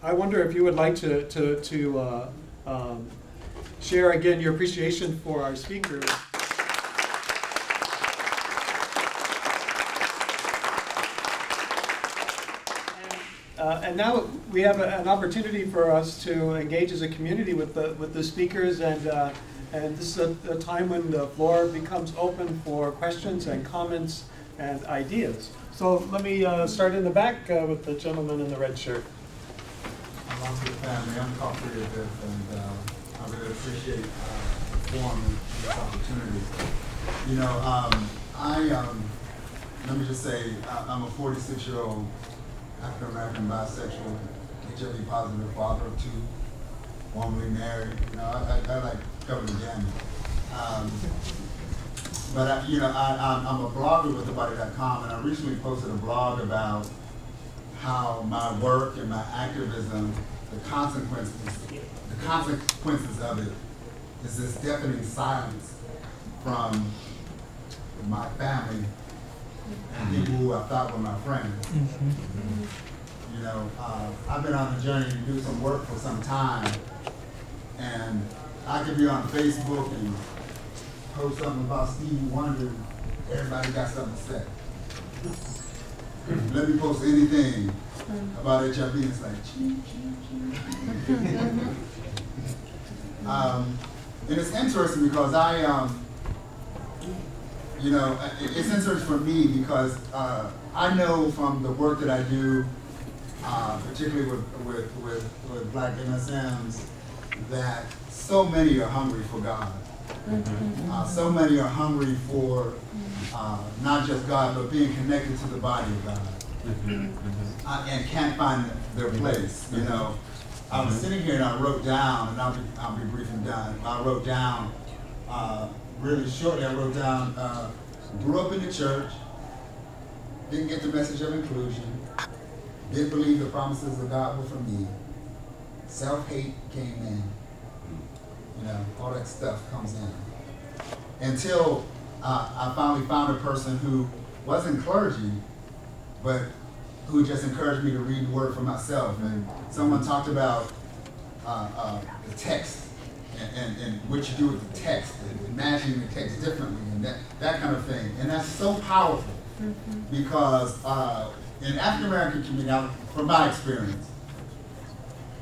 I wonder if you would like to share again your appreciation for our speakers. And now we have an opportunity for us to engage as a community with the speakers, and this is a time when the floor becomes open for questions and comments and ideas. So let me start in the back with the gentleman in the red shirt. I'm to the family. I'm cooperative, and I really appreciate the forum and this opportunity. You know, let me just say, I'm a 46-year-old African-American bisexual, HIV positive father of 2, formerly married. You know, I like cover the gamut. But I'm a blogger with Auditorium, and I recently posted a blog about how my work and my activism, the consequences of it is this deafening silence from my family and people who I thought were my friends. You know, I've been on a journey to do some work for some time, and I could be on Facebook and post something about Stevie Wonder, everybody got something to say. Let me post anything about HIV, and it's like, and it's interesting because it's interesting for me because I know from the work that I do, particularly with Black MSMs, that so many are hungry for God. So many are hungry for not just God, but being connected to the body of God, and can't find their place. You know, I was sitting here and I wrote down, and I'll be brief and done. I wrote down really shortly. I wrote down, grew up in the church, didn't get the message of inclusion, didn't believe the promises of God were for me. Self-hate came in. You know, all that stuff comes in. Until I finally found a person who wasn't clergy, but who just encouraged me to read the word for myself. And someone talked about the text and what you do with the text, and imagining the text differently, and that kind of thing. And that's so powerful because in African-American community, from my experience,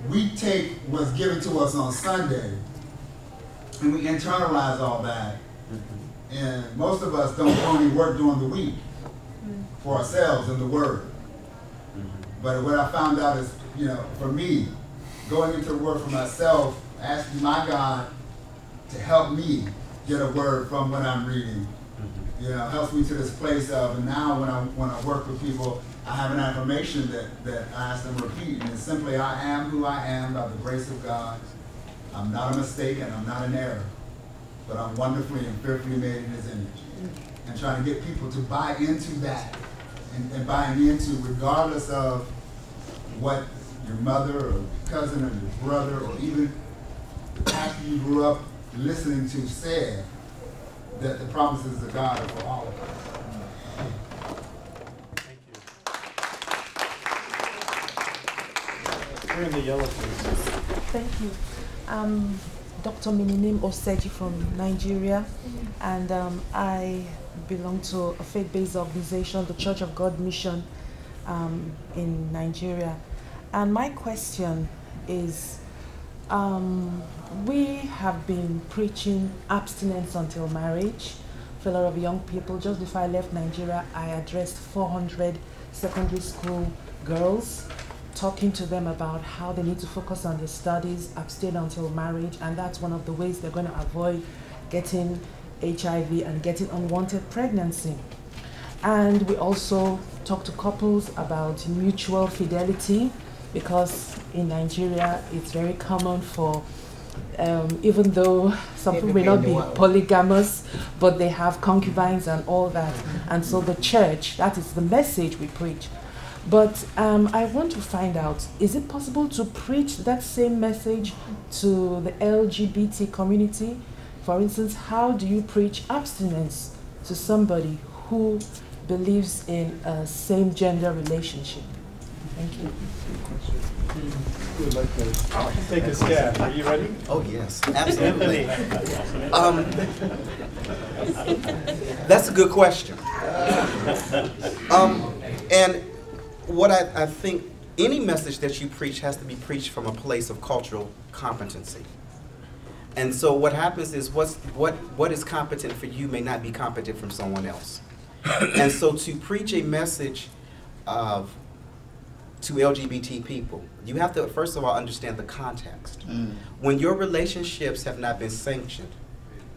we take what's given to us on Sunday and we internalize all that. And most of us don't do any work during the week for ourselves in the Word. But what I found out is, you know, for me, going into the Word for myself, asking my God to help me get a word from what I'm reading, you know, helps me to this place of, and now when I work with people, I have an affirmation that I ask them to repeat, and it's simply, I am who I am by the grace of God. I'm not a mistake and I'm not an error, but I'm wonderfully and fearfully made in His image. And trying to get people to buy into that, and buying into, regardless of what your mother or cousin or your brother or even the pastor you grew up listening to said, that the promises of God are for all of us. Thank you. We're in the yellow, please. Thank you. Dr. Mininim Oseji from Nigeria, and I belong to a faith-based organization, the Church of God Mission in Nigeria. And my question is, we have been preaching abstinence until marriage for a lot of young people. Just before I left Nigeria, I addressed 400 secondary school girls, talking to them about how they need to focus on their studies, abstain until marriage, and that's one of the ways they're going to avoid getting HIV and getting unwanted pregnancy. And we also talk to couples about mutual fidelity, because in Nigeria it's very common for, even though some people may not be polygamous, but they have concubines and all that. And so the church, that is the message we preach. But I want to find out, is it possible to preach that same message to the LGBT community? For instance, how do you preach abstinence to somebody who believes in a same-gender relationship? Thank you. Who would like to take a stab? Are you ready? Oh, yes, absolutely. That's a good question. And what I think, any message that you preach has to be preached from a place of cultural competency. And so what happens is what is competent for you may not be competent from someone else. And so to preach a message to LGBT people, you have to first of all understand the context. When your relationships have not been sanctioned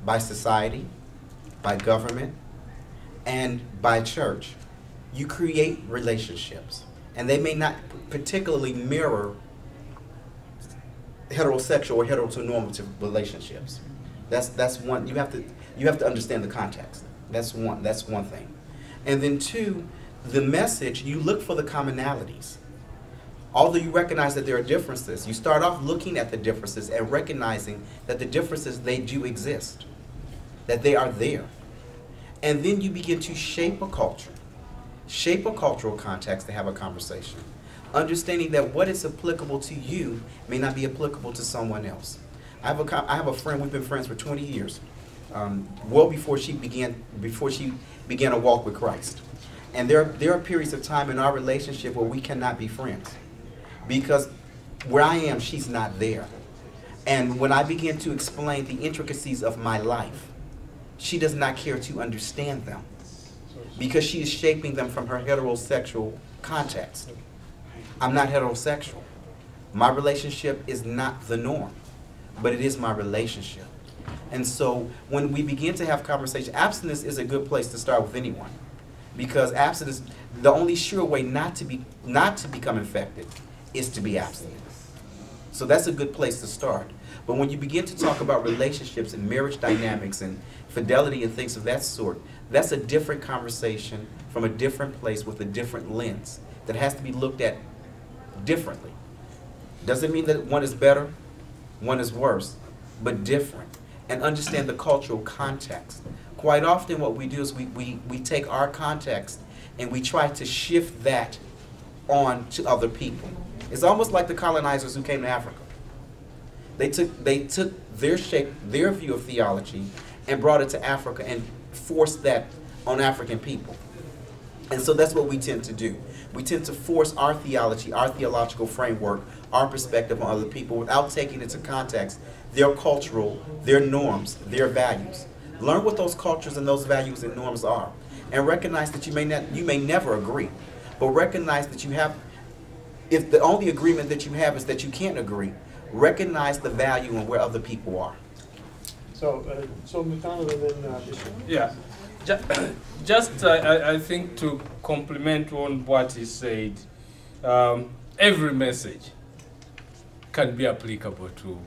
by society, by government, and by church, you create relationships. And they may not particularly mirror heterosexual or heteronormative relationships. That's one. You have to understand the context. That's one thing. And then two, the message, you look for the commonalities. Although you recognize that there are differences, you start off looking at the differences and recognizing that the differences, they do exist, that they are there. And then you begin to shape a culture, shape a cultural context to have a conversation, understanding that what is applicable to you may not be applicable to someone else. I have a friend, we've been friends for 20 years, well before she began a walk with Christ. And there are periods of time in our relationship where we cannot be friends, because where I am, she's not there. And when I begin to explain the intricacies of my life, she does not care to understand them, because she is shaping them from her heterosexual context. I'm not heterosexual. My relationship is not the norm, but it is my relationship. And so when we begin to have conversation, abstinence is a good place to start with anyone, because abstinence, the only sure way not to become infected is to be abstinent. So that's a good place to start. But when you begin to talk about relationships and marriage dynamics and fidelity and things of that sort, that's a different conversation from a different place with a different lens that has to be looked at differently. Doesn't mean that one is better, one is worse, but different. And understand the cultural context. Quite often what we do is we take our context and we try to shift that on to other people. It's almost like the colonizers who came to Africa. They took their view of theology and brought it to Africa and forced that on African people. And so that's what we tend to do. We tend to force our theology, our theological framework, our perspective on other people without taking into context their cultural, their norms, their values. Learn what those cultures and those values and norms are, and recognize that you may never agree, but recognize that you have, if the only agreement that you have is that you can't agree, recognize the value and where other people are. So McDonald and then Bishop. Yeah, just I think to complement on what he said, every message can be applicable to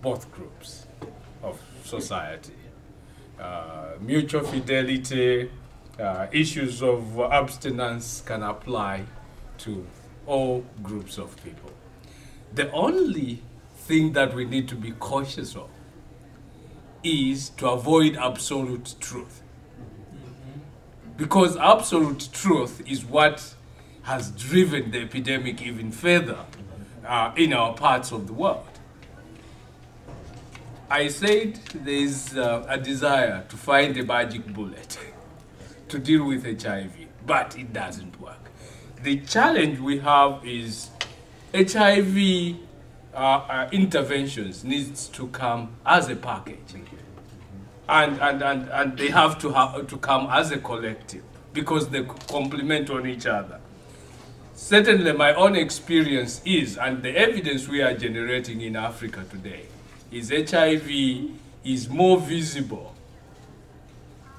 both groups of society. Mutual fidelity, issues of abstinence can apply to all groups of people. The only thing that we need to be cautious of is to avoid absolute truth. Because absolute truth is what has driven the epidemic even further in our parts of the world. I said there is a desire to find a magic bullet to deal with HIV, but it doesn't work. The challenge we have is HIV interventions needs to come as a package, and they have to come as a collective because they complement on each other. Certainly, my own experience is, and the evidence we are generating in Africa today, is HIV is more visible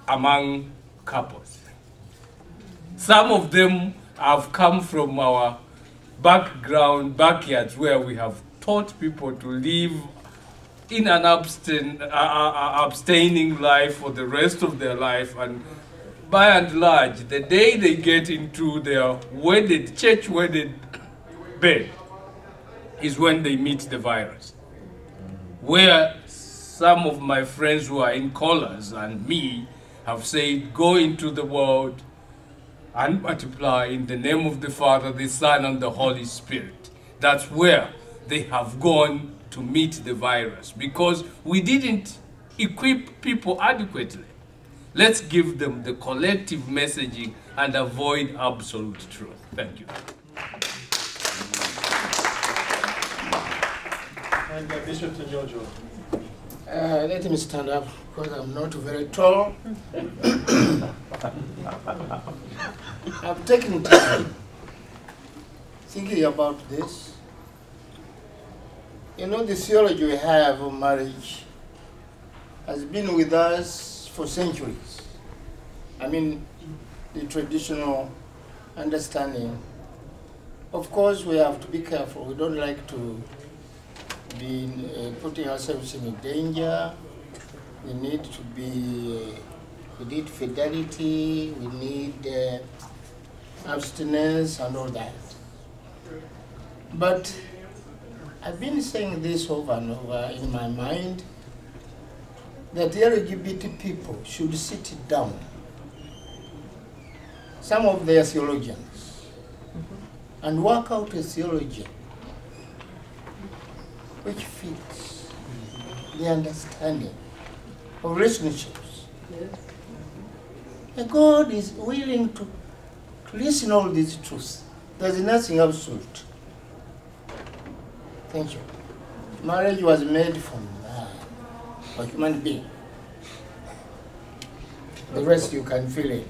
among couples. Some of them have come from our backyards where we have taught people to live in an abstaining life for the rest of their life, and by and large, the day they get into their church-wedded bed is when they meet the virus. Where some of my friends who are in collars and me have said, go into the world, and multiply in the name of the Father, the Son, and the Holy Spirit. That's where they have gone to meet the virus, because we didn't equip people adequately. Let's give them the collective messaging and avoid absolute truth. Thank you. And Bishop Tanjojo. Let me stand up because I'm not very tall. I've taken time thinking about this. You know, the theology we have of marriage has been with us for centuries. I mean, the traditional understanding. Of course, we have to be careful. We don't like to be putting ourselves in danger. We need to be, we need fidelity, we need abstinence and all that. But I've been saying this over and over in my mind, that the LGBT people should sit down, some of their theologians, and work out a theology which fits the understanding of relationships. And God is willing to listen all these truths. There's nothing absolute. Thank you. Marriage was made from a human being. The rest you can feel it.